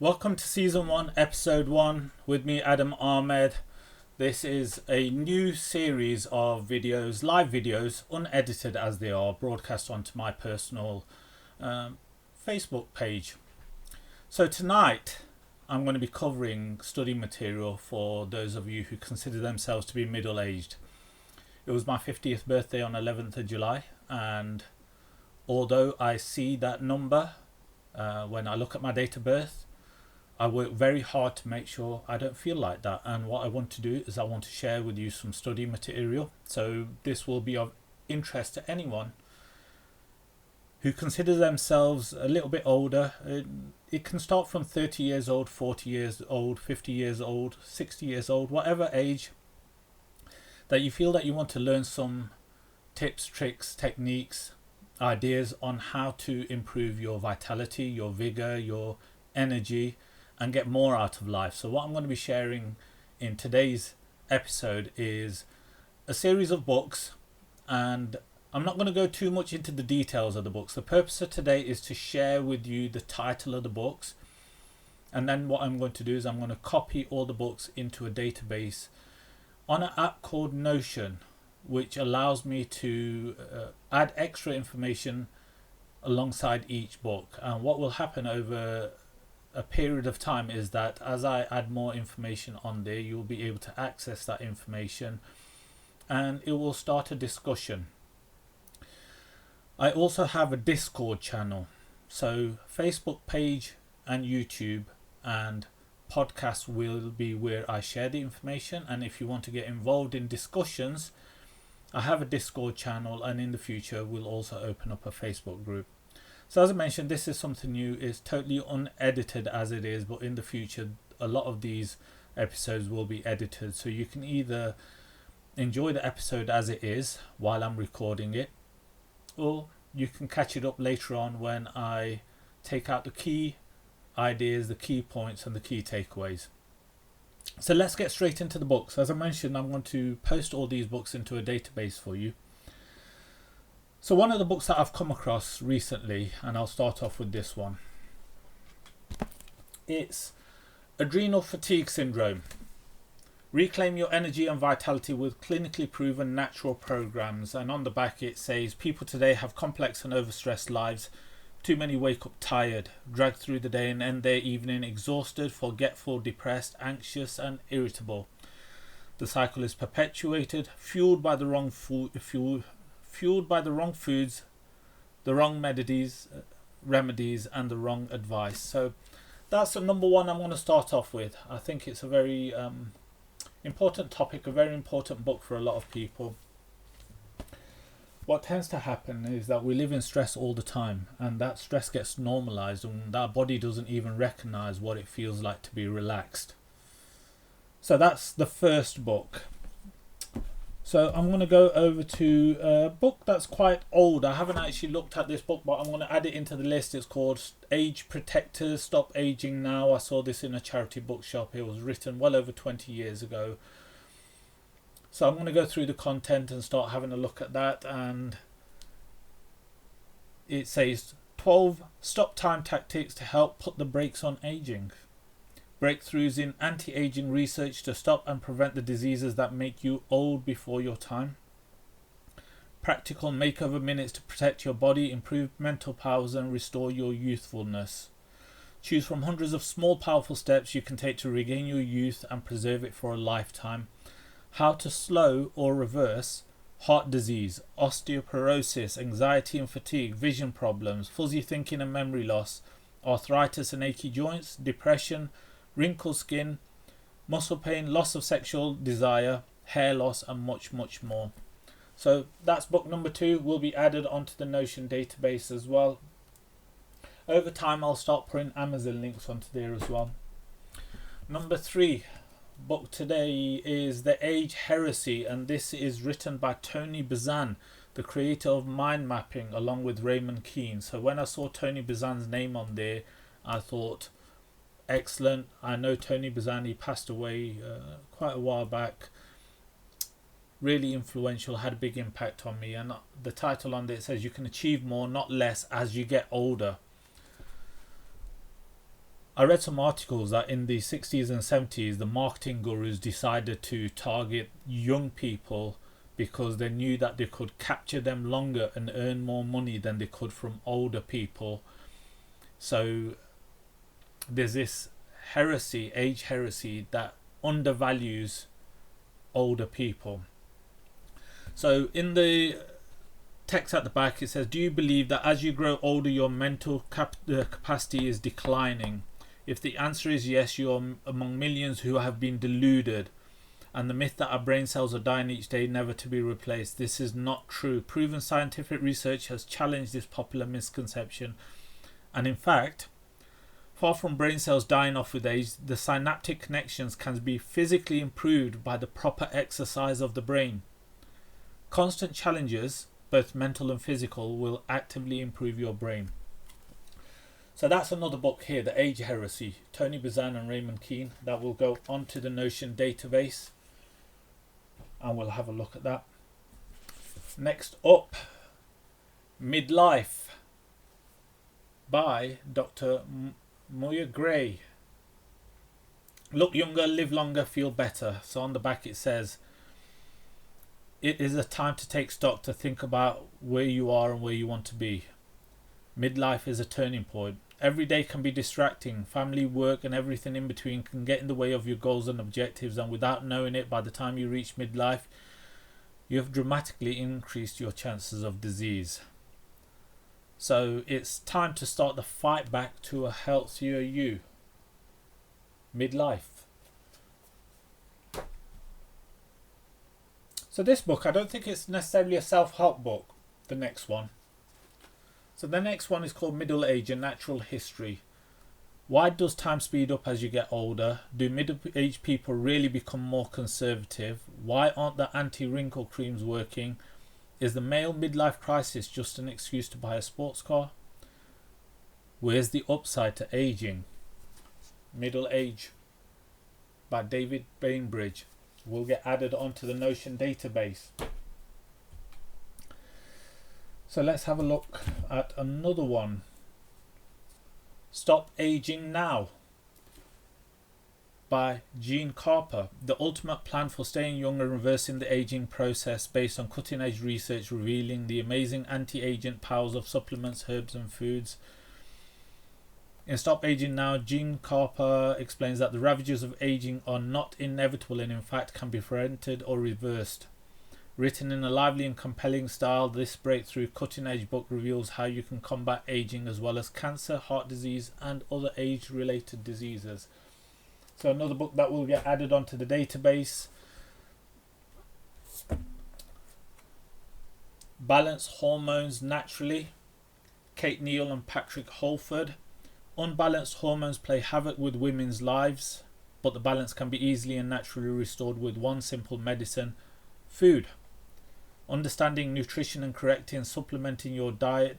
Welcome to Season 1, Episode 1 with me, Adam Ahmed. This is a new series of videos, live videos, unedited as they are, broadcast onto my personal Facebook page. So tonight I'm going to be covering study material for those of you who consider themselves to be middle-aged. It was my 50th birthday on 11th of July, and although I see that number when I look at my date of birth, I work very hard to make sure I don't feel like that. And what I want to do is I want to share with you some study material. So this will be of interest to anyone who considers themselves a little bit older. It can start from 30 years old, 40 years old, 50 years old, 60 years old, whatever age that you feel that you want to learn some tips, tricks, techniques, ideas on how to improve your vitality, your vigor, your energy, and get more out of life. So what I'm going to be sharing in today's episode is a series of books, and I'm not going to go too much into the details of the books. The purpose of today is to share with you the title of the books, and then what I'm going to do is I'm going to copy all the books into a database on an app called Notion, which allows me to add extra information alongside each book. And what will happen over a period of time is that as I add more information on there, you'll be able to access that information and it will start a discussion. I also have a Discord channel, so Facebook page and YouTube and podcasts will be where I share the information. And if you want to get involved in discussions, I have a Discord channel, and in the future we'll also open up a Facebook group. So as I mentioned, this is something new. It's totally unedited as it is, but in the future a lot of these episodes will be edited, so you can either enjoy the episode as it is while I'm recording it, or you can catch it up later on when I take out the key ideas, the key points and the key takeaways. So let's get straight into the books. As I mentioned, I'm going to post all these books into a database for you. So one of the books that I've come across recently, and I'll start off with this one, it's Adrenal Fatigue Syndrome. Reclaim your energy and vitality with clinically proven natural programs. And on the back it says, people today have complex and overstressed lives. Too many wake up tired, drag through the day and end their evening exhausted, forgetful, depressed, anxious and irritable. The cycle is perpetuated, fueled by the wrong foods, the wrong remedies and the wrong advice. So that's the number one I'm going to start off with. I think it's a very important topic, a very important book for a lot of people. What tends to happen is that we live in stress all the time, and that stress gets normalized and our body doesn't even recognize what it feels like to be relaxed. So that's the first book. So I'm going to go over to a book that's quite old. I haven't actually looked at this book, but I'm going to add it into the list. It's called Age Protectors, Stop Aging Now. I saw this in a charity bookshop. It was written well over 20 years ago. So I'm going to go through the content and start having a look at that. And it says 12 stop time tactics to help put the brakes on aging. Breakthroughs in anti-aging research to stop and prevent the diseases that make you old before your time. Practical makeover minutes to protect your body, improve mental powers and restore your youthfulness. Choose from hundreds of small powerful steps you can take to regain your youth and preserve it for a lifetime. How to slow or reverse heart disease, osteoporosis, anxiety and fatigue, vision problems, fuzzy thinking and memory loss, arthritis and achy joints, depression, wrinkled skin, muscle pain, loss of sexual desire, hair loss and much more. So that's book number 2, will be added onto the Notion database as well. Over time I'll start putting Amazon links onto there as well. Number 3 book today is The Age Heresy, and this is written by Tony Buzan, the creator of mind mapping, along with Raymond Keane. So when I saw Tony Buzan's name on there, I thought, excellent. I know Tony Buzan, he passed away quite a while back. Really influential, had a big impact on me. And the title on there says you can achieve more, not less, as you get older. I read some articles that in the 60s and 70s, the marketing gurus decided to target young people because they knew that they could capture them longer and earn more money than they could from older people. So there's this heresy, age heresy, that undervalues older people. So in the text at the back it says, do you believe that as you grow older your mental capacity is declining? If the answer is yes, you are among millions who have been deluded, and the myth that our brain cells are dying each day, never to be replaced. This is not true. Proven scientific research has challenged this popular misconception, and in fact, far from brain cells dying off with age, the synaptic connections can be physically improved by the proper exercise of the brain. Constant challenges, both mental and physical, will actively improve your brain. So that's another book here, The Age Heresy, Tony Buzan and Raymond Keane. That will go onto the Notion database and we'll have a look at that. Next up, Midlife by Dr. Moya Gray. Look younger, live longer, feel better. So on the back it says, it is a time to take stock, to think about where you are and where you want to be. Midlife is a turning point. Every day can be distracting. Family, work and everything in between can get in the way of your goals and objectives, and without knowing it, by the time you reach midlife, you have dramatically increased your chances of disease. So it's time to start the fight back to a healthier you. Midlife. So this book, I don't think it's necessarily a self-help book, the next one. So the next one is called Middle Age, A Natural History. Why does time speed up as you get older? Do middle-aged people really become more conservative? Why aren't the anti-wrinkle creams working? Is the male midlife crisis just an excuse to buy a sports car? Where's the upside to aging? Middle Age by David Bainbridge will get added onto the Notion database. So let's have a look at another one. Stop Aging Now by Jean Carper. The ultimate plan for staying young and reversing the aging process, based on cutting edge research revealing the amazing anti-aging powers of supplements, herbs and foods. In Stop Aging Now, Jean Carper explains that the ravages of aging are not inevitable and in fact can be prevented or reversed. Written in a lively and compelling style, this breakthrough cutting-edge book reveals how you can combat aging as well as cancer, heart disease and other age-related diseases. So another book that will get added onto the database. Balance Hormones Naturally, Kate Neal and Patrick Holford. Unbalanced hormones play havoc with women's lives, but the balance can be easily and naturally restored with one simple medicine: food. Understanding nutrition and correcting and supplementing your diet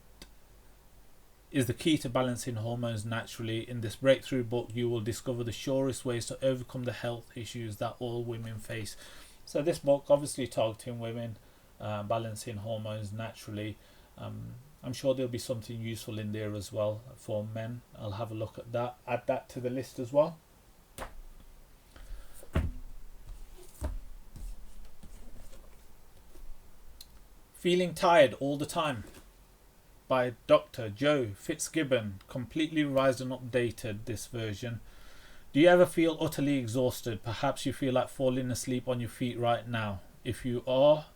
is the key to balancing hormones naturally. In this breakthrough book, you will discover the surest ways to overcome the health issues that all women face. So this book, obviously targeting women, balancing hormones naturally. I'm sure there'll be something useful in there as well for men. I'll have a look at that, add that to the list as well. Feeling Tired All the Time by Dr. Joe Fitzgibbon, completely revised and updated this version. Do you ever feel utterly exhausted? Perhaps you feel like falling asleep on your feet right now. If you are,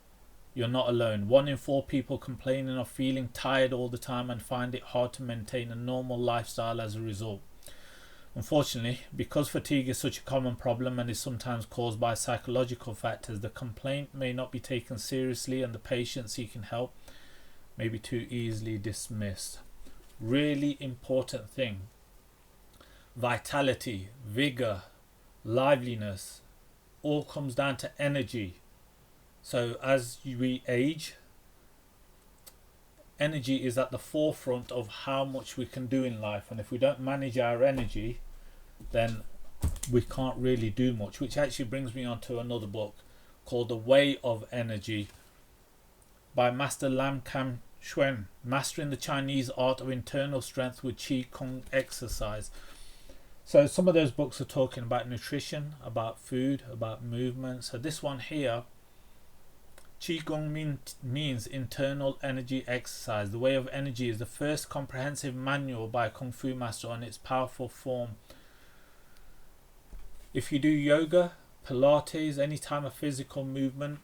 you're not alone. 1 in 4 people complaining of feeling tired all the time and find it hard to maintain a normal lifestyle as a result. Unfortunately, because fatigue is such a common problem and is sometimes caused by psychological factors, the complaint may not be taken seriously and the patient seeking help may be too easily dismissed. Really important thing. Vitality, vigor, liveliness, all comes down to energy. So as we age, energy is at the forefront of how much we can do in life, and if we don't manage our energy, then we can't really do much, which actually brings me on to another book called The Way of Energy by Master Lam Kam Shuen, Mastering the Chinese Art of Internal Strength with Qi Kong Exercise. So some of those books are talking about nutrition, about food, about movement. So this one here, Qigong means internal energy exercise. The way of energy is the first comprehensive manual by a Kung Fu master on its powerful form. If you do yoga, Pilates, any type of physical movement,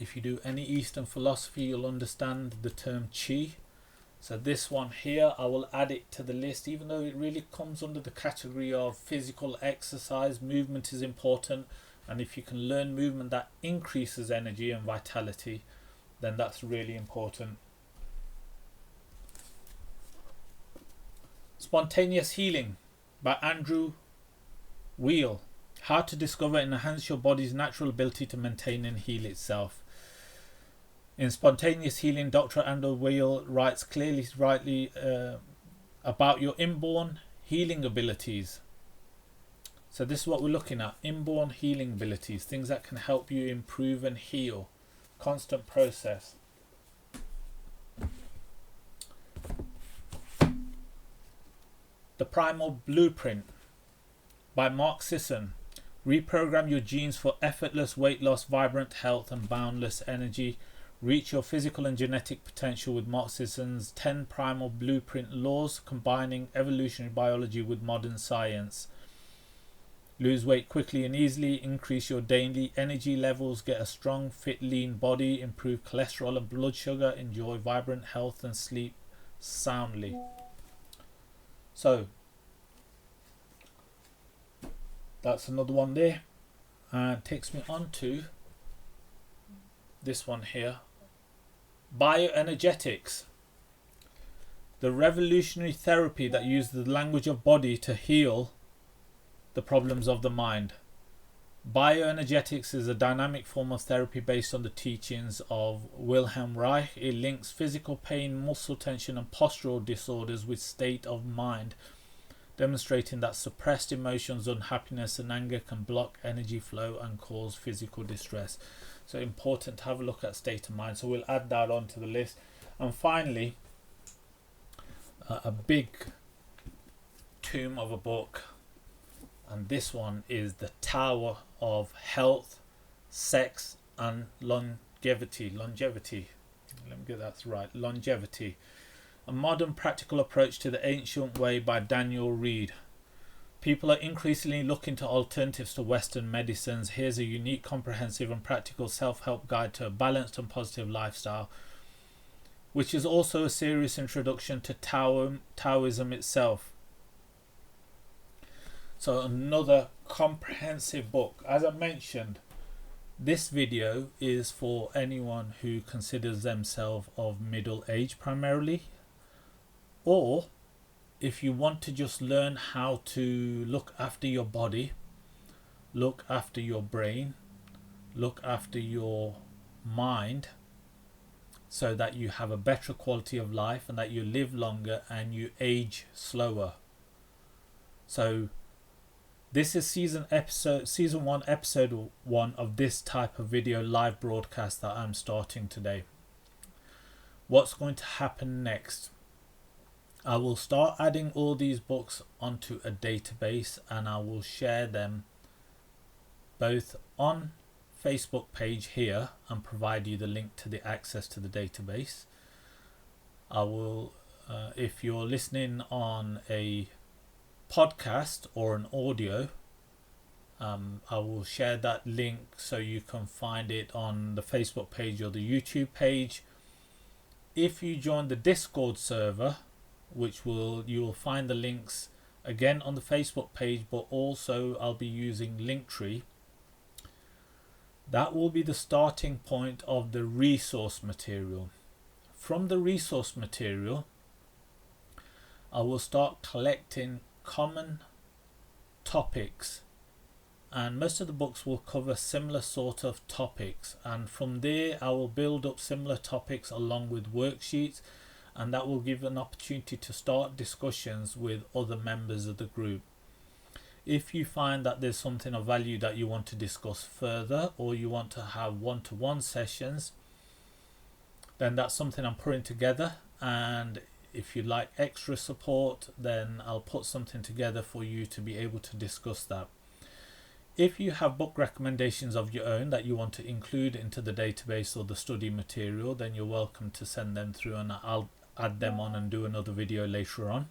if you do any Eastern philosophy, you'll understand the term Qi. So this one here, I will add it to the list, even though it really comes under the category of physical exercise. Movement is important, and if you can learn movement that increases energy and vitality, then that's really important. Spontaneous Healing by Andrew Weil. How to discover and enhance your body's natural ability to maintain and heal itself. In Spontaneous Healing, Dr. Andrew Weil writes rightly about your inborn healing abilities. So this is what we're looking at, inborn healing abilities, things that can help you improve and heal. Constant process. The Primal Blueprint by Mark Sisson. Reprogram your genes for effortless weight loss, vibrant health and boundless energy. Reach your physical and genetic potential with Mark Sisson's 10 Primal Blueprint laws, combining evolutionary biology with modern science. Lose weight quickly and easily, increase your daily energy levels, get a strong, fit, lean body, improve cholesterol and blood sugar, enjoy vibrant health and sleep soundly. So that's another one there, and takes me on to this one here. Bioenergetics, the revolutionary therapy that uses the language of body to heal the problems of the mind. Bioenergetics is a dynamic form of therapy based on the teachings of Wilhelm Reich. It links physical pain, muscle tension and postural disorders with state of mind, demonstrating that suppressed emotions, unhappiness and anger can block energy flow and cause physical distress. So important to have a look at state of mind. So we'll add that onto the list. And finally, a big tomb of a book, and this one is The Tower of Health, Sex and Longevity. Let me get that right. Longevity. A modern practical approach to the ancient way by Daniel Reed. People are increasingly looking to alternatives to Western medicines. Here's a unique, comprehensive and practical self-help guide to a balanced and positive lifestyle, which is also a serious introduction to Taoism itself. So another comprehensive book. As I mentioned, this video is for anyone who considers themselves of middle age primarily, or if you want to just learn how to look after your body, look after your brain, look after your mind, so that you have a better quality of life and that you live longer and you age slower. So this is season 1 episode 1 of this type of video live broadcast that I'm starting today. What's going to happen next? I will start adding all these books onto a database, and I will share them both on Facebook page here and provide you the link to the access to the database. I will, if you're listening on a podcast or an audio, I will share that link so you can find it on the Facebook page or the YouTube page. If you join the Discord server, which you will find the links again on the Facebook page, but also I'll be using Linktree. That will be the starting point of the resource material. From the resource material, I will start collecting common topics, and most of the books will cover similar sort of topics, and from there I will build up similar topics along with worksheets, and that will give an opportunity to start discussions with other members of the group. If you find that there's something of value that you want to discuss further, or you want to have one-to-one sessions, then that's something I'm putting together, and if you'd like extra support, then I'll put something together for you to be able to discuss that. If you have book recommendations of your own that you want to include into the database or the study material, then you're welcome to send them through, and I'll add them on and do another video later on.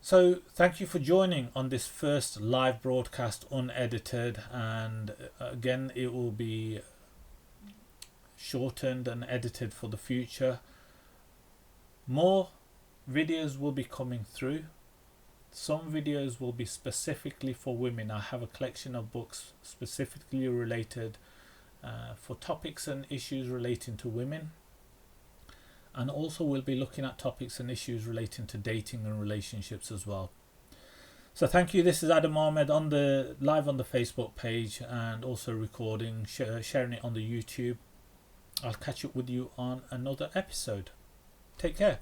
So thank you for joining on this first live broadcast unedited, and again it will be shortened and edited for the future. More videos will be coming through. Some videos will be specifically for women. I have a collection of books specifically related for topics and issues relating to women, and also we'll be looking at topics and issues relating to dating and relationships as well. So thank you. This is Adam Ahmed on the live on the Facebook page, and also recording, sharing it on the YouTube. I'll catch up with you on another episode. Take care.